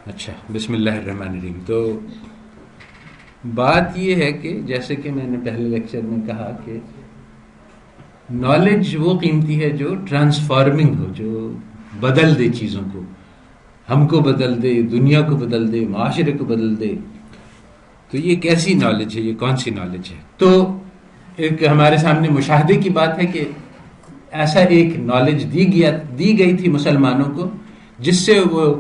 اچھا، بسم اللہ الرحمن الرحیم. تو بات یہ ہے کہ جیسے کہ میں نے پہلے لیکچر میں کہا کہ نالج وہ قیمتی ہے جو ٹرانسفارمنگ ہو، جو بدل دے چیزوں کو، ہم کو بدل دے، دنیا کو بدل دے، معاشرے کو بدل دے. تو یہ کیسی نالج ہے، یہ کون سی نالج ہے؟ تو ایک ہمارے سامنے مشاہدے کی بات ہے کہ ایسا ایک نالج دی گئی تھی مسلمانوں کو، جس سے وہ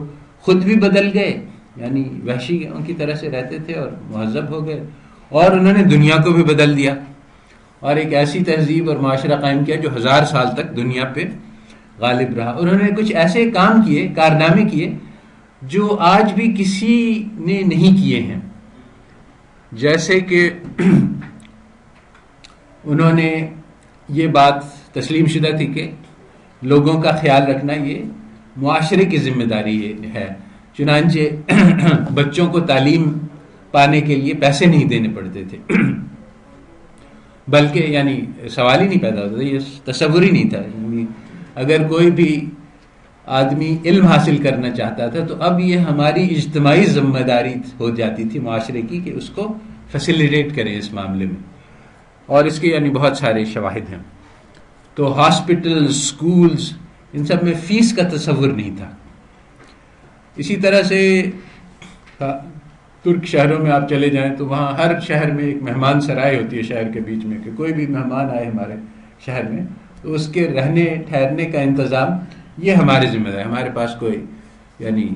خود بھی بدل گئے، یعنی وحشیوں کی طرح سے رہتے تھے اور مہذب ہو گئے، اور انہوں نے دنیا کو بھی بدل دیا اور ایک ایسی تہذیب اور معاشرہ قائم کیا جو 1000 سال تک دنیا پہ غالب رہا. انہوں نے کچھ ایسے کام کیے، کارنامے کیے جو آج بھی کسی نے نہیں کیے ہیں. جیسے کہ انہوں نے یہ بات تسلیم شدہ تھی کہ لوگوں کا خیال رکھنا یہ معاشرے کی ذمہ داری ہے. چنانچہ بچوں کو تعلیم پانے کے لیے پیسے نہیں دینے پڑتے تھے، بلکہ یعنی سوال ہی نہیں پیدا ہوتا تھا، یہ تصور ہی نہیں تھا. یعنی اگر کوئی بھی آدمی علم حاصل کرنا چاہتا تھا تو اب یہ ہماری اجتماعی ذمہ داری ہو جاتی تھی معاشرے کی کہ اس کو فیسیلیٹیٹ کریں اس معاملے میں. اور اس کے یعنی بہت سارے شواہد ہیں. تو ہاسپٹل، سکولز، ان سب میں فیس کا تصور نہیں تھا. اسی طرح سے ترک شہروں میں آپ چلے جائیں تو وہاں ہر شہر میں ایک مہمان سرائے ہوتی ہے شہر کے بیچ میں، کہ کوئی بھی مہمان آئے ہمارے شہر میں تو اس کے رہنے ٹھہرنے کا انتظام یہ ہمارے ذمہ داری، ہمارے پاس کوئی یعنی.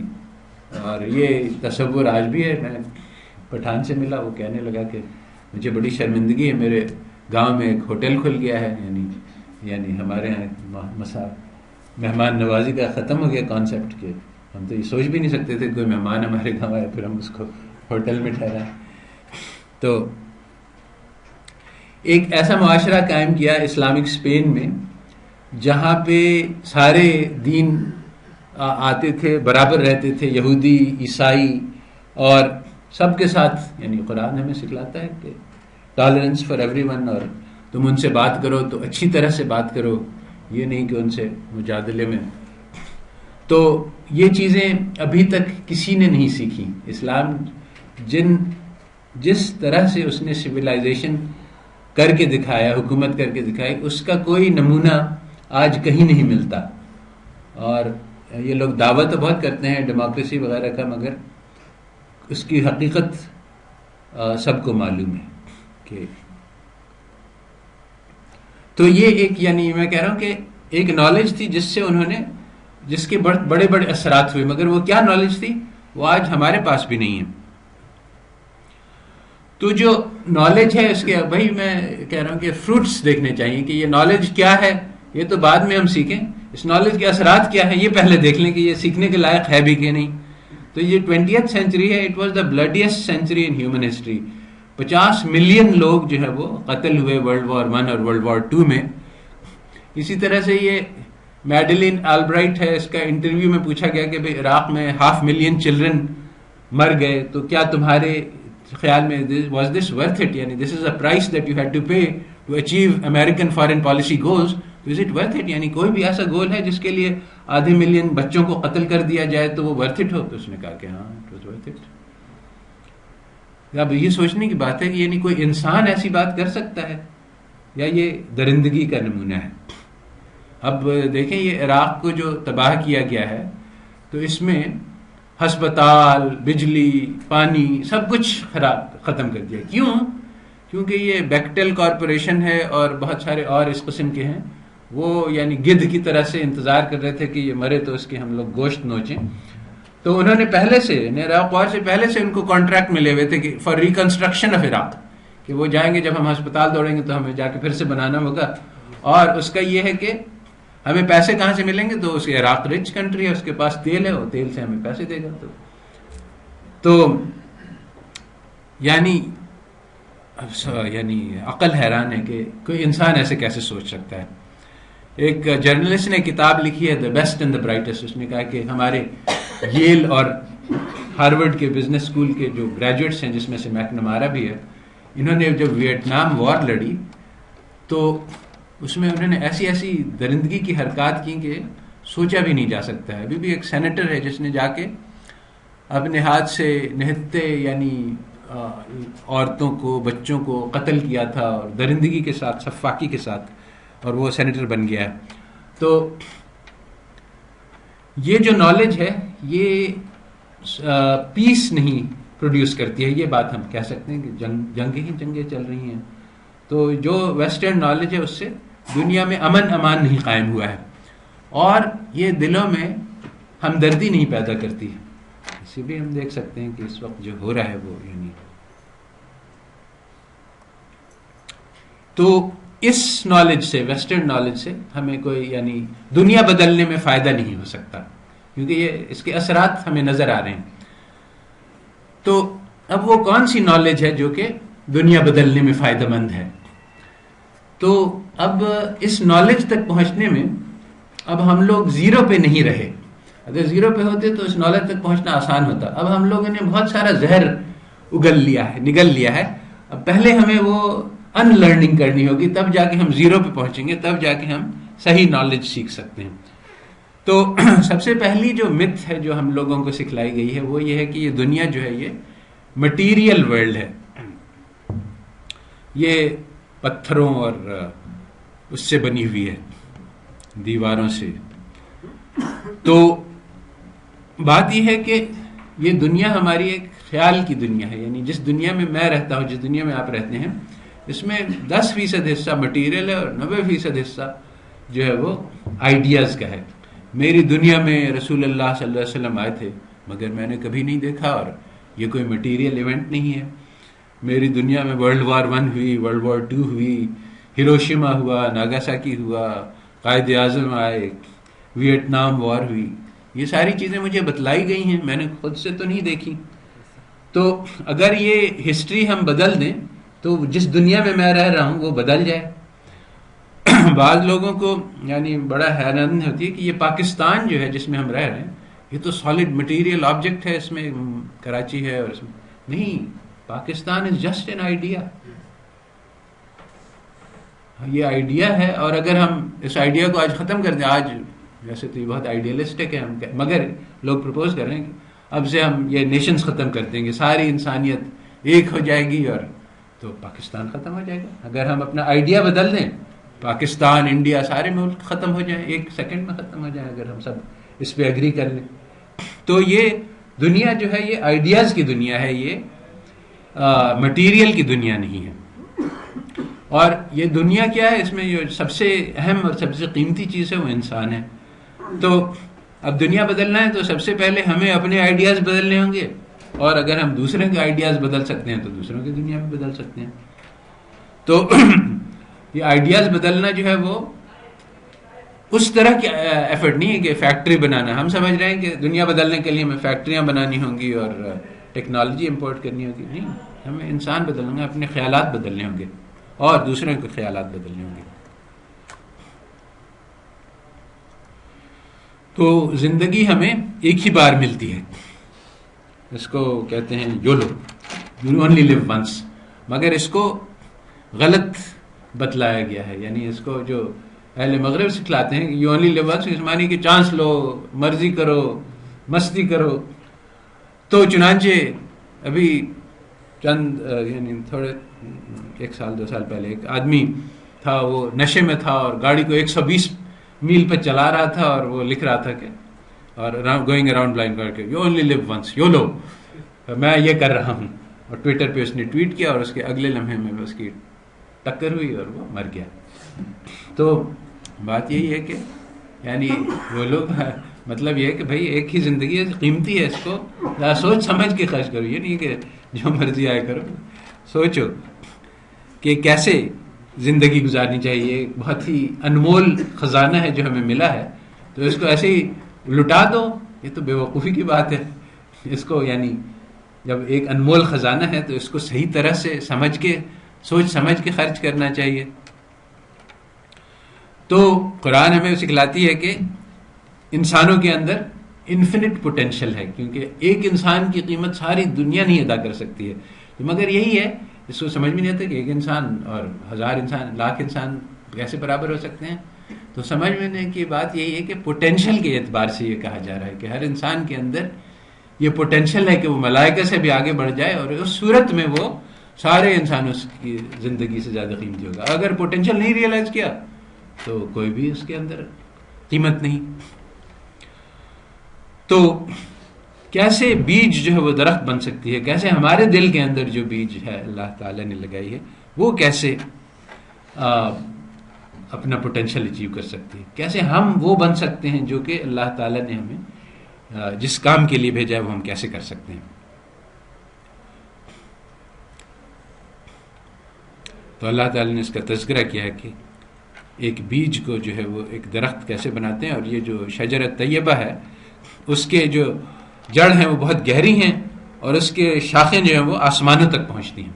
اور یہ تصور آج بھی ہے. میں پٹھان سے ملا، وہ کہنے لگا کہ مجھے بڑی شرمندگی ہے، میرے گاؤں میں ایک ہوٹل کھل گیا ہے، یعنی ہمارے یہاں مہمان نوازی کا ختم ہو گیا کانسیپٹ کے. ہم تو یہ سوچ بھی نہیں سکتے تھے کوئی مہمان ہمارے گاؤں آئے پھر ہم اس کو ہوٹل میں ٹھہرائیں. تو ایک ایسا معاشرہ قائم کیا اسلامک اسپین میں جہاں پہ سارے دین آتے تھے، برابر رہتے تھے، یہودی، عیسائی، اور سب کے ساتھ. یعنی قرآن ہمیں سکھلاتا ہے کہ ٹالرنس فار ایوری ون، اور تم ان سے بات کرو تو اچھی طرح سے بات کرو، یہ نہیں کہ ان سے مجادلے میں. تو یہ چیزیں ابھی تک کسی نے نہیں سیکھی. اسلام جس طرح سے اس نے سویلائزیشن کر کے دکھایا، حکومت کر کے دکھائی، اس کا کوئی نمونہ آج کہیں نہیں ملتا. اور یہ لوگ دعویٰ تو بہت کرتے ہیں ڈیموکریسی وغیرہ کا، مگر اس کی حقیقت سب کو معلوم ہے کہ. تو یہ ایک یعنی میں کہہ رہا ہوں کہ ایک نالج تھی جس سے انہوں نے، جس کے بڑے بڑے اثرات ہوئے، مگر وہ کیا نالج تھی وہ آج ہمارے پاس بھی نہیں ہے. تو جو نالج ہے اس کے بھائی میں کہہ رہا ہوں کہ فروٹس دیکھنے چاہیے کہ یہ نالج کیا ہے. یہ تو بعد میں ہم سیکھیں، اس نالج کے اثرات کیا ہیں یہ پہلے دیکھ لیں کہ یہ سیکھنے کے لائق ہے بھی کہ نہیں. تو یہ 20th سینچری ہے. It was the bloodiest century in human history. 50 million لوگ جو ہے وہ قتل ہوئے ورلڈ وار 1 اور ورلڈ وار 2 میں. اسی طرح سے یہ میڈلین آلبرائٹ ہے، اس کا انٹرویو میں پوچھا گیا کہ بھئی عراق میں 500,000 چلڈرن مر گئے، تو کیا تمہارے خیال میں واز دس ورتھ اٹ، یعنی this is a price that you had to pay to achieve American foreign policy goals, is it worth it? یعنی کوئی بھی ایسا گول ہے جس کے لیے 500,000 بچوں کو قتل کر دیا جائے تو وہ ورتھ اٹ ہو؟ تو اس نے کہا کہ ہاں اٹ واز ورتھ اٹ. اب یہ سوچنے کی بات ہے کہ یعنی کوئی انسان ایسی بات کر سکتا ہے یا یہ درندگی کا نمونہ ہے. اب دیکھیں یہ عراق کو جو تباہ کیا گیا ہے تو اس میں ہسپتال، بجلی، پانی سب کچھ ختم کر دیا. کیوں؟ کیونکہ یہ بیکٹل کارپوریشن ہے اور بہت سارے اور اس قسم کے ہیں، وہ یعنی گدھ کی طرح سے انتظار کر رہے تھے کہ یہ مرے تو اس کے ہم لوگ گوشت نوچیں. تو انہوں نے پہلے سے عراق وار سے پہلے سے ان کو کانٹریکٹ ملے ہوئے تھے کہ فار ریکنسٹرکشن آف عراق، کہ وہ جائیں گے جب ہم ہسپتال دوڑیں گے تو ہمیں جا کے پھر سے بنانا ہوگا. اور اس کا یہ ہے کہ ہمیں پیسے کہاں سے ملیں گے؟ تو اس کے عراق رچ کنٹری ہے، اس کے پاس تیل ہے، وہ تیل سے ہمیں پیسے دے گا. تو یعنی عقل حیران ہے کہ کوئی انسان ایسے کیسے سوچ سکتا ہے. ایک جرنلسٹ نے کتاب لکھی ہے the best and the brightest. اس نے کہا کہ ہمارے ییل اور ہارورڈ کے بزنس اسکول کے جو گریجویٹس ہیں، جس میں سے میکنمارا بھی ہے، انہوں نے جب ویتنام وار لڑی تو اس میں انہوں نے ایسی درندگی کی حرکات کی کہ سوچا بھی نہیں جا سکتا ہے. ابھی بھی ایک سینیٹر ہے جس نے جا کے اپنے ہاتھ سے نہتے یعنی عورتوں کو بچوں کو قتل کیا تھا اور درندگی کے ساتھ سفاکی کے ساتھ، اور وہ سینیٹر بن گیا ہے. تو یہ جو نالج ہے یہ پیس نہیں پروڈیوس کرتی ہے، یہ بات ہم کہہ سکتے ہیں کہ جنگیں چل رہی ہیں. تو جو ویسٹرن نالج ہے اس سے دنیا میں امن امان نہیں قائم ہوا ہے، اور یہ دلوں میں ہمدردی نہیں پیدا کرتی ہے. اسی لیے ہم دیکھ سکتے ہیں کہ اس وقت جو ہو رہا ہے وہ یعنی تو اس نالج سے، ویسٹرن نالج سے ہمیں کوئی یعنی دنیا بدلنے میں فائدہ نہیں ہو سکتا، کیونکہ یہ اس کے اثرات ہمیں نظر آ رہے ہیں. تو اب وہ کون سی نالج ہے جو کہ دنیا بدلنے میں فائدہ مند ہے؟ تو اب اس نالج تک پہنچنے میں اب ہم لوگ زیرو پہ نہیں رہے. اگر زیرو پہ ہوتے تو اس نالج تک پہنچنا آسان ہوتا. اب ہم لوگوں نے بہت سارا زہر نگل لیا ہے. اب پہلے ہمیں وہ ان لرننگ کرنی ہوگی، تب جا کے ہم زیرو پہ پہنچیں گے، تب جا کے ہم صحیح نالج سیکھ سکتے ہیں. تو سب سے پہلی جو متھ ہے جو ہم لوگوں کو سکھلائی گئی ہے وہ یہ ہے کہ یہ دنیا جو ہے یہ مٹیریل ورلڈ ہے، یہ پتھروں اور اس سے بنی ہوئی ہے، دیواروں سے. تو بات یہ ہے کہ یہ دنیا ہماری ایک خیال کی دنیا ہے، یعنی جس دنیا میں میں رہتا ہوں، جس دنیا میں آپ رہتے ہیں، اس میں 10% حصہ مٹیریل ہے اور 90% حصہ جو ہے وہ آئیڈیاز کا ہے. میری دنیا میں رسول اللہ صلی اللہ علیہ وسلم آئے تھے مگر میں نے کبھی نہیں دیکھا، اور یہ کوئی مٹیریل ایونٹ نہیں ہے. میری دنیا میں ورلڈ وار 1 ہوئی، ورلڈ وار 2 ہوئی، ہیروشیما ہوا، ناگاساکی ہوا، قائد اعظم آئے، ویتنام وار ہوئی. یہ ساری چیزیں مجھے بتلائی گئی ہیں، میں نے خود سے تو نہیں دیکھی. تو اگر یہ ہسٹری ہم بدل دیں تو جس دنیا میں میں رہ رہا ہوں وہ بدل جائے. بعض لوگوں کو یعنی بڑا حیران ہوتی ہے کہ یہ پاکستان جو ہے جس میں ہم رہ رہے ہیں یہ تو سالڈ مٹیریل آبجیکٹ ہے، اس میں کراچی ہے، اور اس میں نہیں. Pakistan is just an idea. یہ آئیڈیا ہے، اور اگر ہم اس آئیڈیا کو آج ختم کر دیں، آج ویسے تو یہ بہت آئیڈیلسٹک ہے ہم مگر لوگ پرپوز کر رہے ہیں کہ اب سے ہم یہ نیشنز ختم کر دیں گے، ساری انسانیت ایک ہو جائے گی، اور تو پاکستان ختم ہو جائے گا. اگر ہم اپنا آئیڈیا بدل دیں، پاکستان، انڈیا، سارے ملک ختم ہو جائیں، 1 سیکنڈ میں ختم ہو جائیں اگر ہم سب اس پہ ایگری کر لیں. تو یہ دنیا جو ہے یہ آئیڈیاز کی دنیا ہے، یہ مٹیریل کی دنیا نہیں ہے. اور یہ دنیا کیا ہے؟ اس میں جو سب سے اہم اور سب سے قیمتی چیز ہے وہ انسان ہے. تو اب دنیا بدلنا ہے تو سب سے پہلے ہمیں اپنے آئیڈیاز بدلنے ہوں گے، اور اگر ہم دوسرے کے آئیڈیاز بدل سکتے ہیں تو دوسروں کی دنیا میں بدل سکتے ہیں. تو یہ آئیڈیاز بدلنا جو ہے وہ اس طرح کی ایفرٹ نہیں ہے کہ فیکٹری بنانا. ہم سمجھ رہے ہیں کہ دنیا بدلنے کے لیے ہمیں فیکٹریاں بنانی ہوں گی اور ٹیکنالوجی امپورٹ کرنی ہوگی. نہیں، ہمیں انسان بدلنا ہے، اپنے خیالات بدلنے ہوں گے اور دوسروں کے خیالات بدلنے ہوں گے. تو زندگی ہمیں ایک ہی بار ملتی ہے، اس کو کہتے ہیں YOLO, you only live once. مگر اس کو غلط بتلایا گیا ہے، یعنی اس کو جو اہل مغرب سکھلاتے ہیں کہ یو اونلی لیو ونس، اس معنی کہ چانس لو، مرضی کرو، مستی کرو. تو چنانچہ ابھی چند یعنی تھوڑے 1 سال 2 سال پہلے ایک آدمی تھا، وہ نشے میں تھا اور گاڑی کو 120 میل پہ چلا رہا تھا، اور وہ لکھ رہا تھا کہ اور گوئنگ اراؤنڈ بلائنڈ کر کے you only live once, YOLO, میں یہ کر رہا ہوں. اور ٹویٹر پہ اس نے ٹویٹ کیا اور اس کے اگلے لمحے میں اس کی ٹکر ہوئی اور وہ مر گیا. تو بات یہی ہے کہ یعنی وہ لوگ مطلب یہ ہے کہ بھائی ایک ہی زندگی ہے، قیمتی ہے، اس کو سوچ سمجھ کے خرچ کرو. یہ نہیں کہ جو مرضی آئے کرو، سوچو کہ کیسے زندگی گزارنی چاہیے. ایک بہت ہی انمول خزانہ ہے جو ہمیں ملا ہے، تو اس کو ایسے ہی لٹا دو، یہ تو بے وقوفی کی بات ہے. اس کو یعنی جب ایک انمول خزانہ ہے تو اس کو صحیح طرح سے سمجھ کے، سوچ سمجھ کے خرچ کرنا چاہیے. تو قرآن ہمیں سکھلاتی ہے کہ انسانوں کے اندر انفینٹ پوٹینشل ہے، کیونکہ ایک انسان کی قیمت ساری دنیا نہیں ادا کر سکتی ہے. مگر یہی ہے، اس کو سمجھ میں نہیں آتا کہ ایک انسان اور 1000 انسان، لاکھ انسان کیسے برابر ہو سکتے ہیں. تو سمجھ میں کی بات یہی ہے کہ پوٹینشل کے اعتبار سے یہ کہا جا رہا ہے کہ ہر انسان کے اندر یہ پوٹینشیل ہے کہ وہ ملائکہ سے بھی آگے بڑھ جائے، اور اس صورت میں وہ سارے انسانوں کی زندگی سے زیادہ قیمتی ہوگا. اگر پوٹینشیل نہیں ریئلائز کیا تو کوئی بھی اس کے اندر قیمت نہیں. تو کیسے بیج جو ہے وہ درخت بن سکتی ہے، کیسے ہمارے دل کے اندر جو بیج ہے اللہ تعالیٰ نے لگائی ہے وہ کیسے اپنا پوٹینشیل اچیو کر سکتی ہے، کیسے ہم وہ بن سکتے ہیں جو کہ اللہ تعالیٰ نے ہمیں جس کام کے لیے بھیجا ہے وہ ہم کیسے کر سکتے ہیں. تو اللہ تعالیٰ نے اس کا تذکرہ کیا ہے کہ ایک بیج کو جو ہے وہ ایک درخت کیسے بناتے ہیں، اور یہ جو شجرۃ طیبہ ہے اس کے جو جڑ ہیں وہ بہت گہری ہیں اور اس کے شاخیں جو ہیں وہ آسمانوں تک پہنچتی ہیں.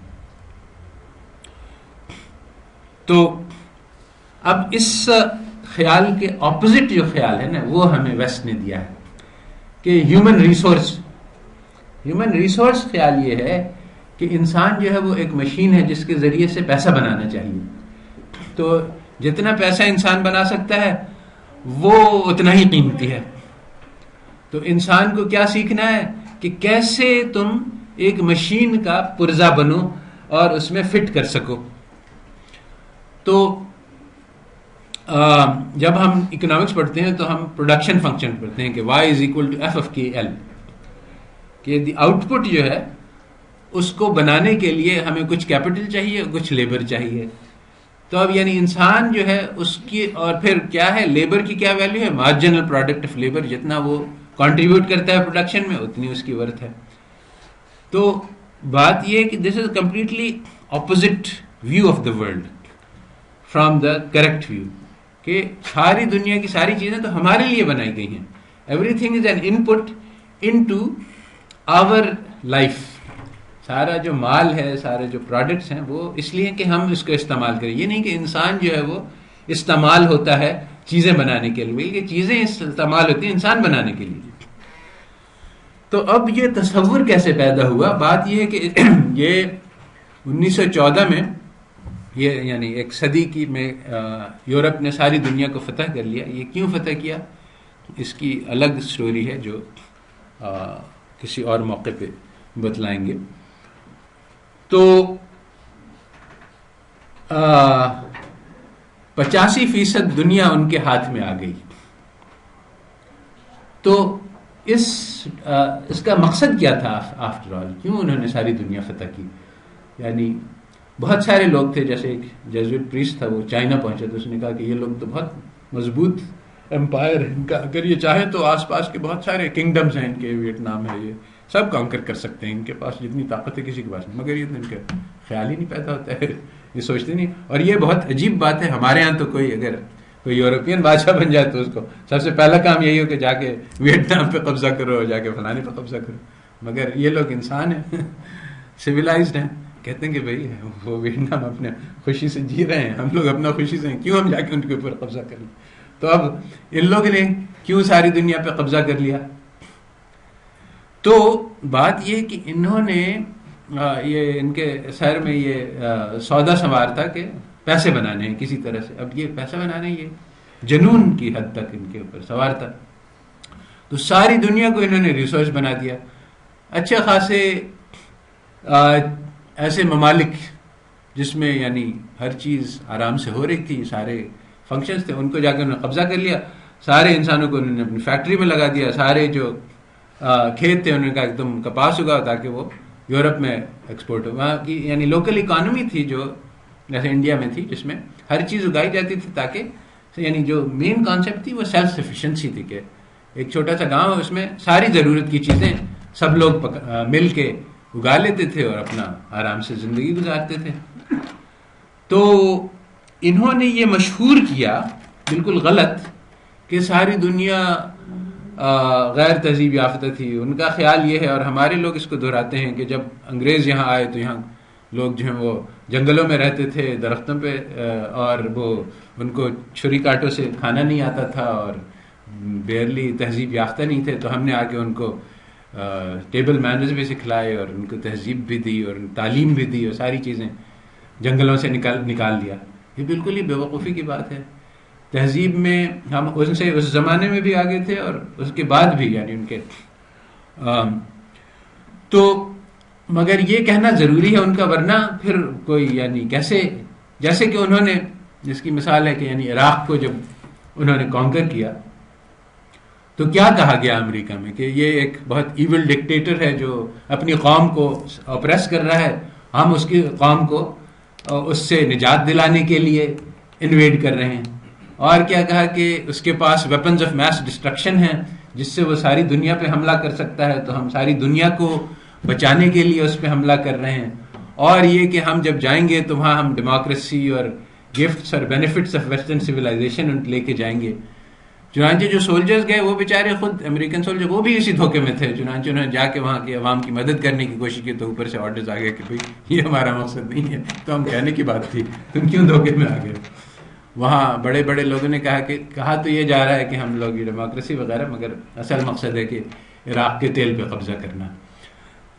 تو اب اس خیال کے اپوزٹ جو خیال ہے نا وہ ہمیں ویسٹ نے دیا ہے کہ ہیومن ریسورس خیال یہ ہے کہ انسان جو ہے وہ ایک مشین ہے جس کے ذریعے سے پیسہ بنانا چاہیے. تو جتنا پیسہ انسان بنا سکتا ہے وہ اتنا ہی قیمتی ہے. تو انسان کو کیا سیکھنا ہے کہ کیسے تم ایک مشین کا پرزہ بنو اور اس میں فٹ کر سکو. تو جب ہم اکنامکس پڑھتے ہیں تو ہم پروڈکشن فنکشن پڑھتے ہیں کہ y = F of KL، کہ دی آؤٹ پٹ جو ہے اس کو بنانے کے لیے ہمیں کچھ کیپٹل چاہیے، کچھ لیبر چاہیے. تو اب یعنی انسان جو ہے اس کی، اور پھر کیا ہے لیبر کی کیا ویلیو ہے، مارجنل پروڈکٹ آف لیبر، جتنا وہ کنٹریبیوٹ کرتا ہے پروڈکشن میں اتنی اس کی ورتھ ہے. تو بات یہ ہے کہ this is completely opposite view of the world from the correct view, کہ ساری دنیا کی ساری چیزیں تو ہمارے لیے بنائی گئی ہیں. Everything is an input into our life. سارا جو مال ہے، سارے جو پروڈکٹس ہیں وہ اس لیے کہ ہم اس کو استعمال کریں. یہ نہیں کہ انسان جو ہے وہ استعمال ہوتا ہے چیزیں بنانے کے لیے، بلکہ چیزیں استعمال ہوتی ہیں انسان بنانے کے لیے. تو اب یہ تصور کیسے پیدا ہوا؟ بات یہ ہے کہ یہ 1914 میں، یہ یعنی ایک صدی کی میں یورپ نے ساری دنیا کو فتح کر لیا. یہ کیوں فتح کیا اس کی الگ سٹوری ہے جو کسی اور موقع پہ بتلائیں گے. تو 85% دنیا ان کے ہاتھ میں آ گئی. تو اس کا مقصد کیا تھا آفٹر آل؟ کیوں انہوں نے ساری دنیا فتح کی؟ یعنی بہت سارے لوگ تھے، جیسے ایک جیزوٹ پریسٹ تھا وہ چائنا پہنچا تو اس نے کہا کہ یہ لوگ تو بہت مضبوط امپائر ہے ان کا، اگر یہ چاہیں تو آس پاس کے بہت سارے کنگڈمز ہیں ان کے، ویتنام ہے، یہ سب کانکر کر سکتے ہیں، ان کے پاس جتنی طاقت ہے کسی کے پاس نہیں. مگر یہ تو ان کا خیال ہی نہیں پیدا ہوتا ہے، یہ سوچتے نہیں. اور یہ بہت عجیب بات ہے، ہمارے ہاں تو کوئی اگر کوئی یورپین بادشاہ بن جائے تو اس کو سب سے پہلا کام یہی ہو کہ جا کے ویتنام پہ قبضہ کرو، جا کے فلانے پہ قبضہ کرو. مگر یہ لوگ انسان ہیں، سویلائزڈ ہیں، کہتے ہیں کہ بھائی وہ ویتنام اپنے خوشی سے جی رہے ہیں، ہم لوگ اپنا خوشی سے ہیں، کیوں ہم جا کے ان کے اوپر قبضہ کر لیں. تو اب ان لوگوں نے کیوں ساری دنیا پہ قبضہ کر لیا؟ تو بات یہ کہ انہوں نے یہ ان کے سر میں یہ سودا سوار تھا کہ پیسے بنانے ہیں کسی طرح سے. اب یہ پیسے بنانے یہ جنون کی حد تک ان کے اوپر سوار تھا. تو ساری دنیا کو انہوں نے ریسورس بنا دیا. اچھے خاصے ایسے ممالک جس میں یعنی ہر چیز آرام سے ہو رہی تھی، سارے فنکشنز تھے، ان کو جا کے انہوں نے قبضہ کر لیا. سارے انسانوں کو انہوں نے اپنی فیکٹری میں لگا دیا. سارے جو کھیت تھے انہوں نے کہا ایک دم کپاس اگاؤ تاکہ وہ یورپ میں ایکسپورٹ ہو. وہاں کی یعنی لوکل اکانومی تھی جو جیسے انڈیا میں تھی، جس میں ہر چیز اگائی جاتی تھی تاکہ یعنی جو مین کانسیپٹ تھی وہ سیلف سفیشنسی تھی کہ ایک چھوٹا سا گاؤں ہے، اس میں ساری ضرورت کی چیزیں سب لوگ مل کے اگا لیتے تھے اور اپنا آرام سے زندگی گزارتے تھے. تو انہوں نے یہ مشہور کیا بالکل غلط کہ ساری دنیا غیر تہذیب یافتہ تھی. ان کا خیال یہ ہے، اور ہمارے لوگ اس کو دہراتے ہیں، کہ جب انگریز یہاں آئے تو یہاں لوگ جو ہیں وہ جنگلوں میں رہتے تھے، درختوں پہ، اور وہ ان کو چھری کانٹوں سے کھانا نہیں آتا تھا اور بیئرلی تہذیب یافتہ نہیں تھے. تو ہم نے آ کے ان کو ٹیبل مینرز بھی سکھلائے اور ان کو تہذیب بھی دی اور تعلیم بھی دی اور ساری چیزیں جنگلوں سے نکال دیا. یہ بالکل ہی بیوقوفی کی بات ہے. تہذیب میں ہم ان سے اس زمانے میں بھی آگے تھے اور اس کے بعد بھی، یعنی ان کے تو مگر یہ کہنا ضروری ہے ان کا، ورنہ پھر کوئی یعنی کیسے، جیسے کہ انہوں نے، جس کی مثال ہے کہ یعنی عراق کو جب انہوں نے کانکر کیا تو کیا کہا گیا امریکہ میں کہ یہ ایک بہت ایول ڈکٹیٹر ہے جو اپنی قوم کو اپریس کر رہا ہے، ہم اس کی قوم کو اس سے نجات دلانے کے لیے انویڈ کر رہے ہیں. اور کیا کہا کہ اس کے پاس ویپنز آف میس ڈسٹرکشن ہیں جس سے وہ ساری دنیا پہ حملہ کر سکتا ہے، تو ہم ساری دنیا کو بچانے کے لیے اس پہ حملہ کر رہے ہیں. اور یہ کہ ہم جب جائیں گے تو وہاں ہم ڈیموکریسی اور گفٹس اور بینیفٹس آف ویسٹرن سویلائزیشن لے کے جائیں گے. چنانچہ جو سولجرز گئے وہ بیچارے خود امریکن سولجر وہ بھی اسی دھوکے میں تھے، چنانچہ انہوں نے جا کے وہاں کی عوام کی مدد کرنے کی کوشش کی تو اوپر سے آرڈرز آ گئے کہ بھائی یہ ہمارا مقصد نہیں ہے، تو ہم کہنے کی بات تھی تم کیوں دھوکے میں آ گئے. وہاں بڑے بڑے لوگوں نے کہا تو یہ جا رہا ہے کہ ہم لوگ یہ ڈیموکریسی وغیرہ، مگر اصل مقصد ہے کہ عراق کے تیل پہ قبضہ کرنا.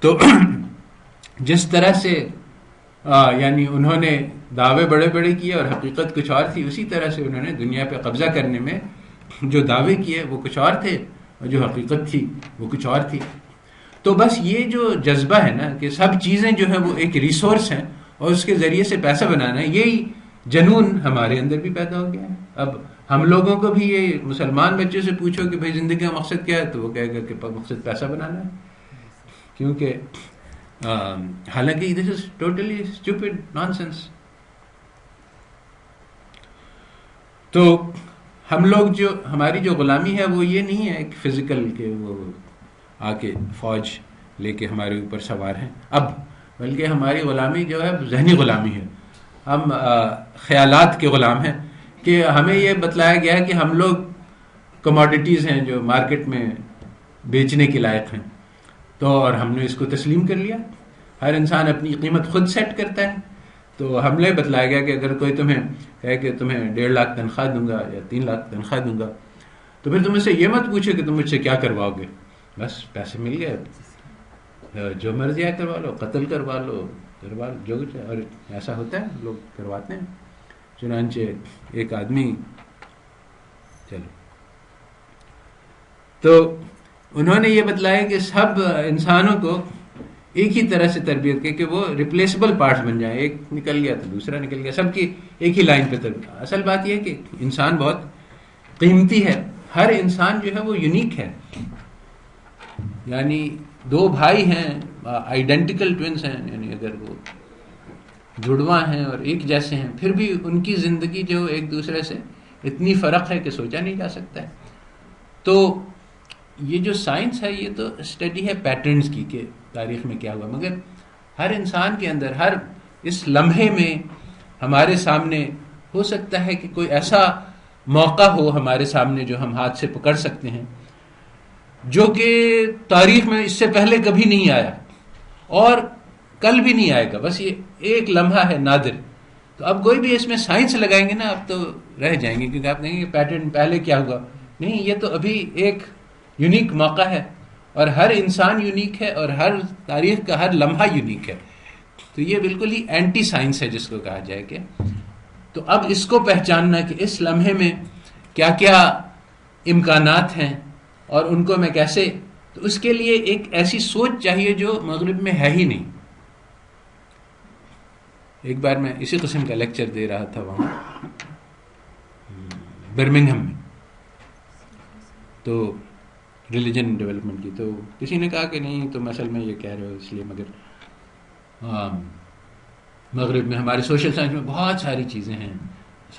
تو جس طرح سے یعنی انہوں نے دعوے بڑے بڑے کیے اور حقیقت کچھ اور تھی، اسی طرح سے انہوں نے دنیا پہ قبضہ کرنے میں جو دعوے کیے وہ کچھ اور تھے اور جو حقیقت تھی وہ کچھ اور تھی. تو بس یہ جو جذبہ ہے نا کہ سب چیزیں جو ہیں وہ ایک ریسورس ہیں اور اس کے ذریعے سے پیسہ بنانا ہے، یہی جنون ہمارے اندر بھی پیدا ہو گیا ہے. اب ہم لوگوں کو بھی یہ مسلمان بچوں سے پوچھو کہ بھائی زندگی کا مقصد کیا ہے تو وہ کہے گا کہ مقصد پیسہ بنانا ہے، کیونکہ حالانکہ this is totally stupid nonsense. تو ہم لوگ جو ہماری جو غلامی ہے وہ یہ نہیں ہے ایک فزیکل کہ وہ آ کے فوج لے کے ہمارے اوپر سوار ہیں اب، بلکہ ہماری غلامی جو ہے ذہنی غلامی ہے. ہم خیالات کے غلام ہیں کہ ہمیں یہ بتلایا گیا ہے کہ ہم لوگ کموڈیٹیز ہیں جو مارکیٹ میں بیچنے کے لائق ہیں، تو اور ہم نے اس کو تسلیم کر لیا. ہر انسان اپنی قیمت خود سیٹ کرتا ہے. تو ہم نے بتلایا گیا کہ اگر کوئی تمہیں کہے کہ تمہیں 1.5 لاکھ تنخواہ دوں گا یا 3 لاکھ تنخواہ دوں گا تو پھر تم اس سے یہ مت پوچھو کہ تم مجھ سے کیا کرواؤ گے، بس پیسے مل گئے جو مرضی ہے کروا لو، قتل کروا لو، جو کچھ. اور ایسا ہوتا ہے لوگ کرواتے ہیں. چنانچہ ایک آدمی چلو تو انہوں نے یہ بتلایا کہ سب انسانوں کو ایک ہی طرح سے تربیت کی کہ وہ ریپلیسبل پارٹس بن جائیں، ایک نکل گیا تو دوسرا نکل گیا، سب کی ایک ہی لائن پہ تربیت. اصل بات یہ ہے کہ انسان بہت قیمتی ہے، ہر انسان جو ہے وہ یونیک ہے. یعنی 2 بھائی ہیں آئیڈینٹیکل ٹوینس ہیں، یعنی اگر وہ جڑواں ہیں اور ایک جیسے ہیں پھر بھی ان کی زندگی جو ایک دوسرے سے اتنی فرق ہے کہ سوچا نہیں جا سکتا ہے. تو یہ جو سائنس ہے یہ تو اسٹڈی ہے پیٹرنز کی کہ تاریخ میں کیا ہوا، مگر ہر انسان کے اندر ہر اس لمحے میں ہمارے سامنے ہو سکتا ہے کہ کوئی ایسا موقع ہو ہمارے سامنے جو ہم ہاتھ سے پکڑ سکتے ہیں جو کہ تاریخ میں اس سے پہلے کبھی نہیں آیا اور کل بھی نہیں آئے گا، بس یہ ایک لمحہ ہے نادر. تو اب کوئی بھی اس میں سائنس لگائیں گے نا اب تو رہ جائیں گے، کیونکہ آپ کہیں گے پیٹرن پہلے کیا ہوا. نہیں، یہ تو ابھی ایک یونیک موقع ہے اور ہر انسان یونیک ہے اور ہر تاریخ کا ہر لمحہ یونیک ہے. تو یہ بالکل ہی اینٹی سائنس ہے جس کو کہا جائے کہ. تو اب اس کو پہچاننا کہ اس لمحے میں کیا کیا امکانات ہیں اور ان کو میں کیسے، تو اس کے لیے ایک ایسی سوچ چاہیے جو مغرب میں ہے ہی نہیں. ایک بار میں اسی قسم کا لیکچر دے رہا تھا وہاں برمنگھم میں، تو ریلیجن ڈیولپمنٹ کی. تو کسی نے کہا کہ نہیں تم اصل میں یہ کہہ رہے ہو اس لیے، مگر مغرب میں ہمارے سوشل سائنس میں بہت ساری چیزیں ہیں،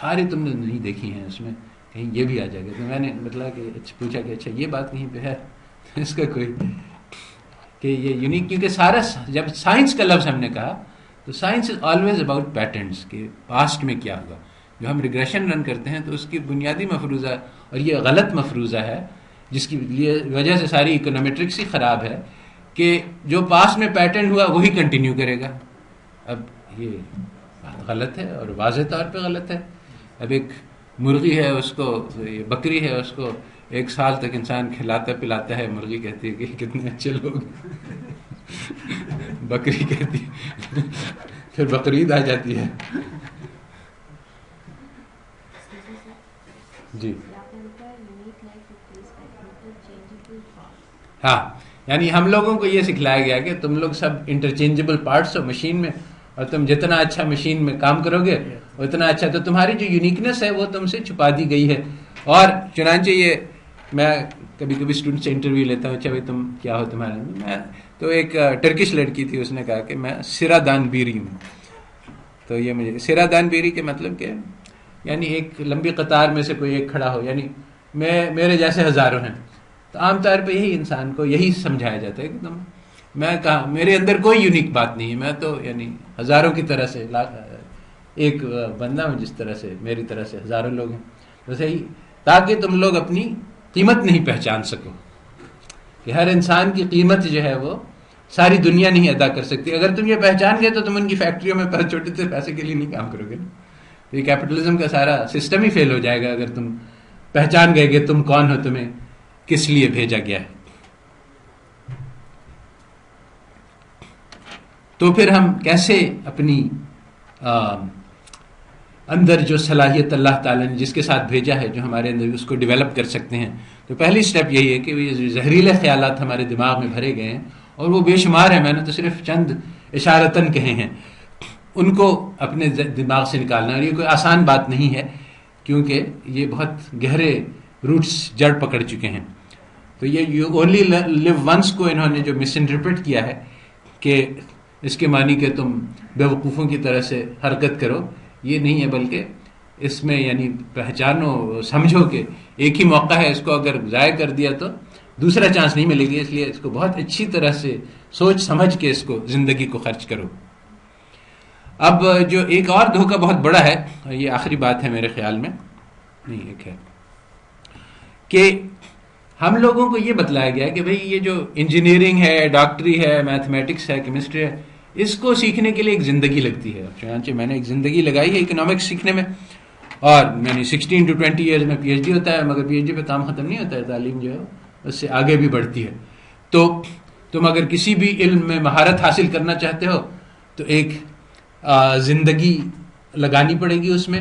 ساری تم نے نہیں دیکھی ہیں، اس میں کہیں یہ بھی آ جائے گا. تو میں نے مطلب کہ پوچھا کہ اچھا یہ بات کہیں پہ ہے اس کا کوئی کہ یہ یونیک، کیونکہ سارا جب سائنس کا لفظ ہم نے کہا تو science is always about patterns کہ پاسٹ میں کیا ہوا. جو ہم ریگریشن رن کرتے ہیں تو اس کی بنیادی مفروضہ اور یہ غلط مفروضہ ہے جس کی وجہ سے ساری اکنومیٹرکس ہی خراب ہے کہ جو پاسٹ میں پیٹرن ہوا وہی کنٹینیو کرے گا. اب یہ بات غلط ہے اور واضح طور پہ غلط ہے. اب ایک مرغی ہے، اس کو یہ بکری ہے، اس کو 1 سال تک انسان کھلاتا پلاتا ہے، مرغی کہتی ہے کہ کتنے اچھے لوگ بکری کہتی ہے پھر بقرعید آ جاتی ہے. جی ہاں، یعنی ہم لوگوں کو یہ سکھلایا گیا کہ تم لوگ سب انٹرچینجبل پارٹس ہو مشین میں، اور تم جتنا اچھا مشین میں کام کرو گے اتنا اچھا، تو تمہاری جو یونیکنیس ہے وہ تم سے چھپا دی گئی ہے. اور چنانچہ یہ میں کبھی کبھی اسٹوڈنٹ سے انٹرویو لیتا ہوں، اچھا بھائی تم کیا ہو تمہارا، میں تو ایک ٹرکش لڑکی تھی، اس نے کہا کہ میں سرادان بیری ہوں. تو یہ مجھے سرادان بیری کے مطلب کہ یعنی ایک لمبی قطار میں سے کوئی ایک کھڑا ہو، یعنی میرے جیسے ہزاروں ہیں. تو عام طور پہ یہی انسان کو یہی سمجھایا جاتا ہے کہ تم، میں کہا میرے اندر کوئی یونیک بات نہیں ہے، میں تو یعنی ہزاروں کی طرح سے ایک بندہ ہوں، جس طرح سے میری طرح سے ہزاروں لوگ ہیں. ویسے ہی تاکہ تم لوگ اپنی قیمت نہیں پہچان سکو، کہ ہر انسان کی قیمت جو ہے وہ ساری دنیا نہیں ادا کر سکتی. اگر تم یہ پہچان گئے تو تم ان کی فیکٹریوں میں چھوٹے سے پیسے کے لیے نہیں کام کرو گے. یہ کیپٹلزم کا سارا سسٹم ہی فیل ہو جائے گا اگر تم پہچان گئے کہ تم کون ہو، تمہیں کس لیے بھیجا گیا ہے. تو پھر ہم کیسے اپنی اندر جو صلاحیت اللہ تعالیٰ نے جس کے ساتھ بھیجا ہے، جو ہمارے اندر اس کو ڈیولپ کر سکتے ہیں؟ تو پہلی سٹیپ یہی ہے کہ یہ زہریلے خیالات ہمارے دماغ میں بھرے گئے ہیں، اور وہ بے شمار ہیں، میں نے تو صرف چند اشارتاً کہے ہیں، ان کو اپنے دماغ سے نکالنا. اور یہ کوئی آسان بات نہیں ہے، کیونکہ یہ بہت گہرے روٹس جڑ پکڑ چکے ہیں. تو یہ یو اونلی لیو ونس کو انہوں نے جو مس انٹرپریٹ کیا ہے کہ اس کے معنی کہ تم بیوقوفوں کی طرح سے حرکت کرو، یہ نہیں ہے، بلکہ اس میں یعنی پہچانو، سمجھو کہ ایک ہی موقع ہے، اس کو اگر ضائع کر دیا تو دوسرا چانس نہیں ملے گی، اس لیے اس کو بہت اچھی طرح سے سوچ سمجھ کے اس کو زندگی کو خرچ کرو. اب جو ایک اور دھوکہ بہت بڑا ہے، یہ آخری بات ہے میرے خیال میں، نہیں ایک ہے، کہ ہم لوگوں کو یہ بتلایا گیا کہ بھئی یہ جو انجینئرنگ ہے، ڈاکٹری ہے، میتھمیٹکس ہے، کیمسٹری ہے، اس کو سیکھنے کے لیے ایک زندگی لگتی ہے. چنانچہ میں نے ایک زندگی لگائی ہے اکنامکس سیکھنے میں، اور یعنی 16 to 20 ایئرز میں پی ایچ ڈی ہوتا ہے، مگر پی ایچ ڈی پہ کام ختم نہیں ہوتا ہے، تعلیم جو ہے اس سے آگے بھی بڑھتی ہے. تو تم اگر کسی بھی علم میں مہارت حاصل کرنا چاہتے ہو تو ایک زندگی لگانی پڑے گی اس میں.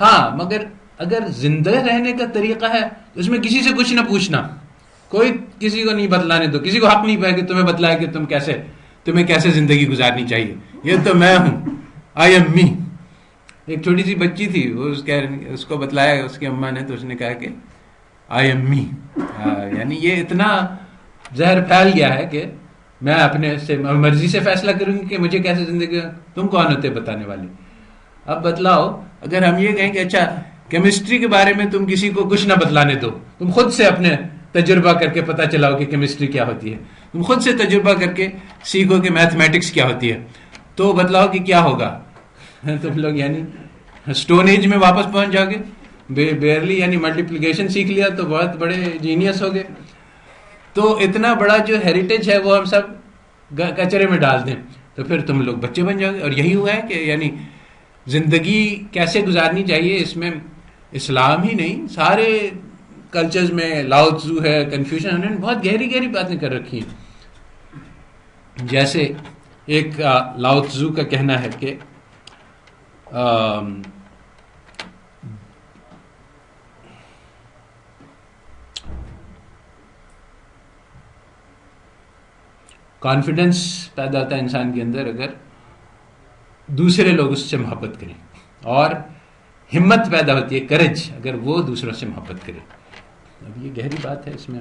ہاں مگر اگر زندہ رہنے کا طریقہ ہے تو اس میں کسی سے کچھ نہ پوچھنا، کوئی کسی کو نہیں بتلانے دو، کسی کو حق نہیں پائے کہ تمہیں بتلائے کہ تمہیں کیسے زندگی گزارنی چاہیے. یہ تو میں ہوں، آئی ایم می. ایک چھوٹی سی بچی تھی، وہ اس کو بتلایا اس کی اماں نے، تو اس نے کہا کہ آئی ایم می. یعنی یہ اتنا زہر پھیل گیا ہے کہ میں اپنے سے مرضی سے فیصلہ کروں گی کہ مجھے کیسے زندگی، تم کون ہوتے بتانے والے. اب بتلاؤ، اگر ہم یہ کہیں کہ اچھا کیمسٹری کے بارے میں تم کسی کو کچھ نہ بتلانے دو، تم خود سے اپنے تجربہ کر کے پتہ چلاؤ کہ کیمسٹری کیا ہوتی ہے، تم خود سے تجربہ کر کے سیکھو کہ میتھمیٹکس کیا ہوتی ہے، تو بتلاؤ کہ کیا ہوگا. تم لوگ یعنی اسٹون ایج میں واپس پہنچ جاؤ گے. بیئرلی یعنی ملٹیپلیکیشن سیکھ لیا تو بہت بڑے جینیس ہو گئے. تو اتنا بڑا جو ہیریٹیج ہے وہ ہم سب کچرے میں ڈال دیں تو پھر تم لوگ بچے بن جاؤ گے. اور یہی ہوا ہے کہ یعنی زندگی کیسے گزارنی چاہیے، اس میں اسلام ہی نہیں سارے کلچرز میں، لاؤ تزو ہے، کنفیوشن، انہوں نے بہت گہری گہری باتیں کر رکھی ہیں. جیسے ایک لاؤ تزو کا کہنا ہے کہ کانفیڈنس پیدا ہوتا ہے انسان کے اندر اگر دوسرے لوگ اس سے محبت کریں، اور ہمت پیدا ہوتی ہے، کرج، اگر وہ دوسروں سے محبت کرے. اب یہ گہری بات ہے، اس میں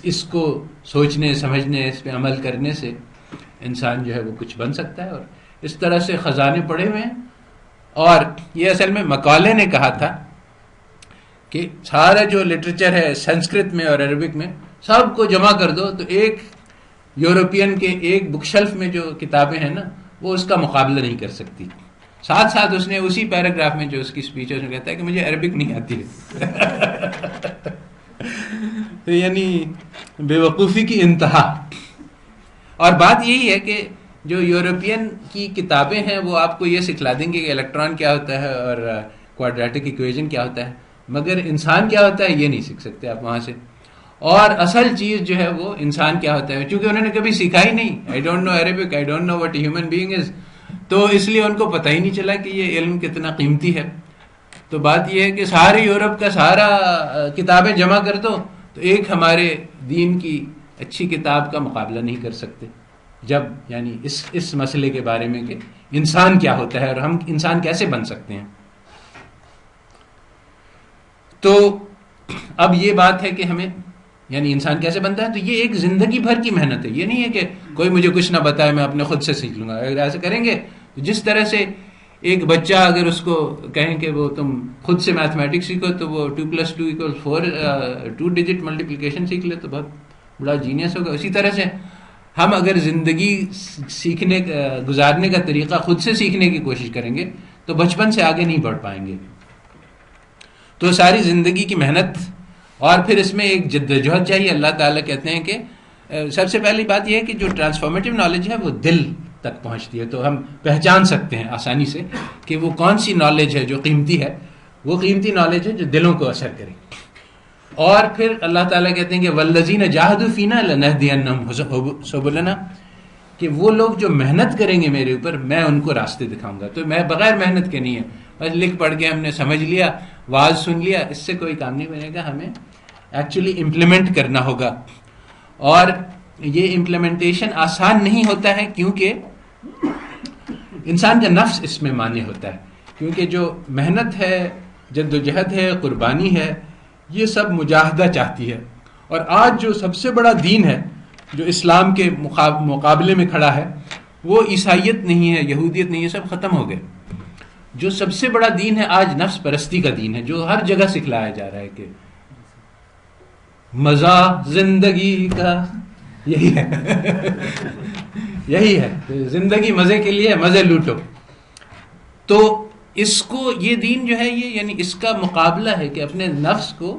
اس کو سوچنے سمجھنے، اس پہ عمل کرنے سے انسان جو ہے وہ کچھ بن سکتا ہے. اور اس طرح سے خزانے پڑے ہوئے ہیں. اور یہ اصل میں مکالے نے کہا تھا کہ سارا جو لٹریچر ہے سنسکرت میں اور عربک میں سب کو جمع کر دو تو ایک یورپین کے ایک بک شیلف میں جو کتابیں ہیں نا وہ اس کا مقابلہ نہیں کر سکتی. ساتھ ساتھ اس نے اسی پیراگراف میں جو اس کی اسپیچ ہے اس میں کہتا ہے کہ مجھے عربک نہیں آتی ہے. تو یعنی بے وقوفی کی انتہا. اور بات یہی ہے کہ جو یورپین کی کتابیں ہیں وہ آپ کو یہ سکھلا دیں گے کہ الیکٹران کیا ہوتا ہے اور کوادریٹک ایکویژن کیا ہوتا ہے، مگر انسان کیا ہوتا ہے یہ نہیں سیکھ سکتے آپ وہاں سے. اور اصل چیز جو ہے وہ انسان کیا ہوتا ہے، چونکہ انہوں نے کبھی سیکھا ہی نہیں. I don't know Arabic, I don't know what human being is. تو اس لیے ان کو پتہ ہی نہیں چلا کہ یہ علم کتنا قیمتی ہے. تو بات یہ ہے کہ سارے یورپ کا سارا کتابیں جمع کر دو تو تو ایک ہمارے دین کی اچھی کتاب کا مقابلہ نہیں کر سکتے جب یعنی اس مسئلے کے بارے میں کہ انسان کیا ہوتا ہے اور ہم انسان کیسے بن سکتے ہیں. تو اب یہ بات ہے کہ ہمیں یعنی انسان کیسے بنتا ہے، تو یہ ایک زندگی بھر کی محنت ہے. یہ نہیں ہے کہ کوئی مجھے کچھ نہ بتائے میں اپنے خود سے سیکھ لوں گا. اگر ایسا کریں گے تو جس طرح سے ایک بچہ اگر اس کو کہیں کہ وہ تم خود سے میتھمیٹکس سیکھو تو وہ 2+2 = 4 2 ڈیجٹ ملٹیپلیکیشن سیکھ لے تو بہت بڑا جینیس ہوگا. اسی طرح سے ہم اگر زندگی سیکھنے گزارنے کا طریقہ خود سے سیکھنے کی کوشش کریں گے تو بچپن سے آگے نہیں بڑھ پائیں گے. تو ساری زندگی کی محنت اور پھر اس میں ایک جدوجہد چاہیے. اللہ تعالیٰ کہتے ہیں کہ سب سے پہلی بات یہ ہے کہ جو ٹرانسفارمیٹیو نالج ہے وہ دل تک پہنچتی ہے، تو ہم پہچان سکتے ہیں آسانی سے کہ وہ کون سی نالج ہے جو قیمتی ہے. وہ قیمتی نالج ہے جو دلوں کو اثر کرے. اور پھر اللہ تعالیٰ کہتے ہیں کہ والذین جاہدوا فینا لنہدینہم سبلنا، کہ وہ لوگ جو محنت کریں گے میرے اوپر میں ان کو راستے دکھاؤں گا. تو میں بغیر محنت کے نہیں ہے، بس لکھ پڑھ کے ہم نے سمجھ لیا، واز سن لیا، اس سے کوئی کام نہیں بنے گا. ہمیں ایکچولی امپلیمنٹ کرنا ہوگا. اور یہ امپلیمنٹیشن آسان نہیں ہوتا ہے کیونکہ انسان کا نفس اس میں مانع ہوتا ہے. کیونکہ جو محنت ہے، جدوجہد ہے، قربانی ہے، یہ سب مجاہدہ چاہتی ہے. اور آج جو سب سے بڑا دین ہے جو اسلام کے مقابلے میں کھڑا ہے وہ عیسائیت نہیں ہے، یہودیت نہیں ہے، سب ختم ہو گئے. جو سب سے بڑا دین ہے آج نفس پرستی کا دین ہے، جو ہر جگہ سکھلایا جا رہا ہے کہ مزہ زندگی کا یہی ہے یہی ہے زندگی مزے کے لیے، مزے لوٹو. تو اس کو یہ دین جو ہے یہ یعنی اس کا مقابلہ ہے کہ اپنے نفس کو،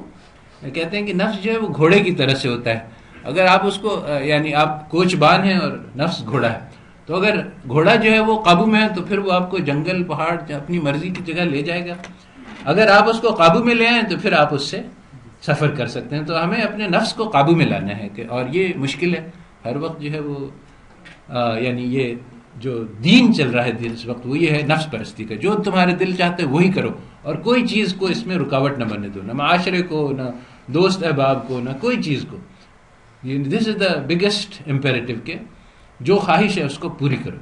کہتے ہیں کہ نفس جو ہے وہ گھوڑے کی طرح سے ہوتا ہے. اگر آپ اس کو یعنی آپ کوچ بان ہیں اور نفس گھوڑا ہے، تو اگر گھوڑا جو ہے وہ قابو میں ہے تو پھر وہ آپ کو جنگل پہاڑ اپنی مرضی کی جگہ لے جائے گا. اگر آپ اس کو قابو میں لے آئیں تو پھر آپ اس سے سفر کر سکتے ہیں. تو ہمیں اپنے نفس کو قابو میں لانا ہے کہ اور یہ مشکل ہے. ہر وقت جو ہے وہ یعنی یہ جو دین چل رہا ہے اس وقت وہ یہ ہے نفس پرستی کا. جو تمہارے دل چاہتے ہیں وہی کرو اور کوئی چیز کو اس میں رکاوٹ نہ بننے دو، نہ معاشرے کو، نہ دوست احباب کو، نہ کوئی چیز کو. دس از دا بگیسٹ امپیریٹو کہ جو خواہش ہے اس کو پوری کرو.